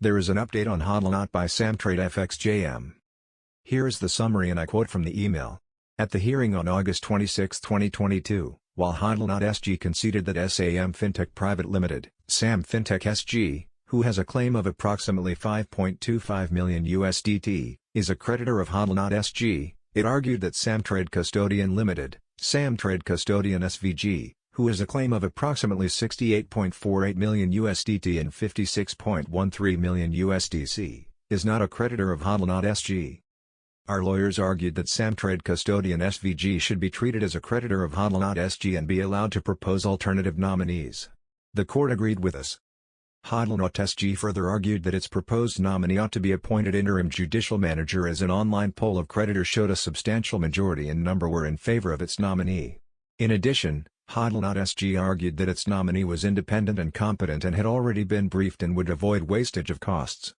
There is an update on HODLNAUT by Samtrade FXJM. Here is the summary and I quote from the email. At the hearing on August 26, 2022, while HODLNAUT SG conceded that SAM Fintech Private Limited, SAM Fintech SG, who has a claim of approximately $5.25 million USDT, is a creditor of HODLNAUT SG, it argued that Samtrade Custodian Limited, Samtrade Custodian SVG, who has a claim of approximately $68.48 million USDT and $56.13 million USDC, is not a creditor of HODLNAUT SG. Our lawyers argued that Samtrade Custodian SVG should be treated as a creditor of HODLNAUT SG and be allowed to propose alternative nominees. The court agreed with us. HODLNAUT SG further argued that its proposed nominee ought to be appointed interim judicial manager as an online poll of creditors showed a substantial majority in number were in favor of its nominee. In addition, HODLNAUT SG argued that its nominee was independent and competent and had already been briefed and would avoid wastage of costs.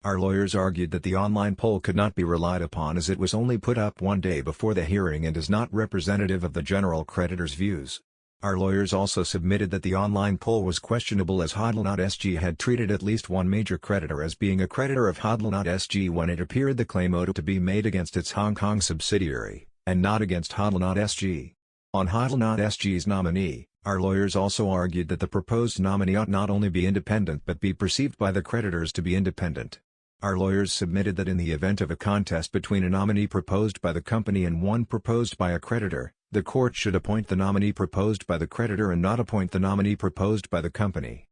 Our lawyers argued that the online poll could not be relied upon as it was only put up one day before the hearing and is not representative of the general creditors' views. Our lawyers also submitted that the online poll was questionable as HODLNAUT SG had treated at least one major creditor as being a creditor of HODLNAUT SG when it appeared the claim ought to be made against its Hong Kong subsidiary, and not against HODLNAUT SG. On HODLNAUT SG's nominee, our lawyers also argued that the proposed nominee ought not only be independent but be perceived by the creditors to be independent. Our lawyers submitted that in the event of a contest between a nominee proposed by the company and one proposed by a creditor, the court should appoint the nominee proposed by the creditor and not appoint the nominee proposed by the company.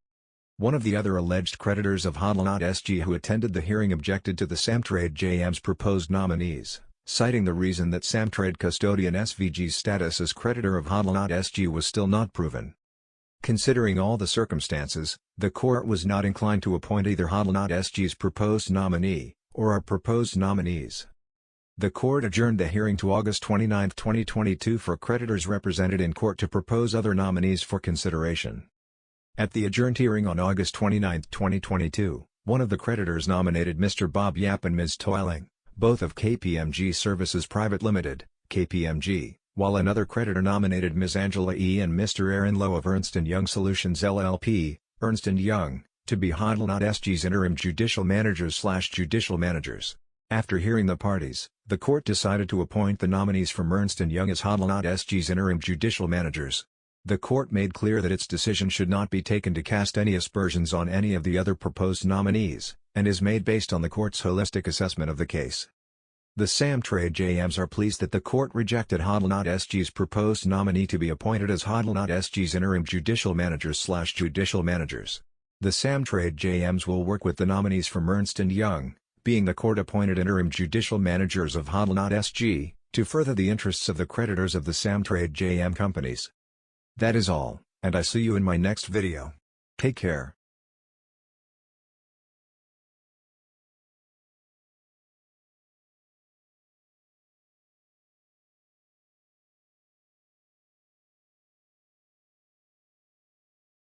One of the other alleged creditors of HODLNAUT SG who attended the hearing objected to the Samtrade JM's proposed nominees, citing the reason that Samtrade Custodian SVG's status as creditor of HODLNAUT SG was still not proven. Considering all the circumstances, the court was not inclined to appoint either HODLNAUT SG's proposed nominee, or our proposed nominees. The court adjourned the hearing to August 29, 2022 for creditors represented in court to propose other nominees for consideration. At the adjourned hearing on August 29, 2022, one of the creditors nominated Mr. Bob Yap and Ms. Toiling, both of KPMG Services Private Limited, KPMG, while another creditor nominated Ms. Angela E. and Mr. Aaron Lowe of Ernst & Young Solutions LLP, Ernst & Young, to be HODLNAUT SG's interim judicial managers/judicial managers. After hearing the parties, the court decided to appoint the nominees from Ernst & Young as HODLNAUT SG's interim judicial managers. The court made clear that its decision should not be taken to cast any aspersions on any of the other proposed nominees, and is made based on the court's holistic assessment of the case. The Samtrade JMs are pleased that the court rejected HODLNAUT SG's proposed nominee to be appointed as HODLNAUT SG's interim judicial managers/judicial managers. The Samtrade JMs will work with the nominees from Ernst & Young, being the court-appointed interim judicial managers of HODLNAUT SG, to further the interests of the creditors of the Samtrade JM companies. That is all, and I see you in my next video. Take care.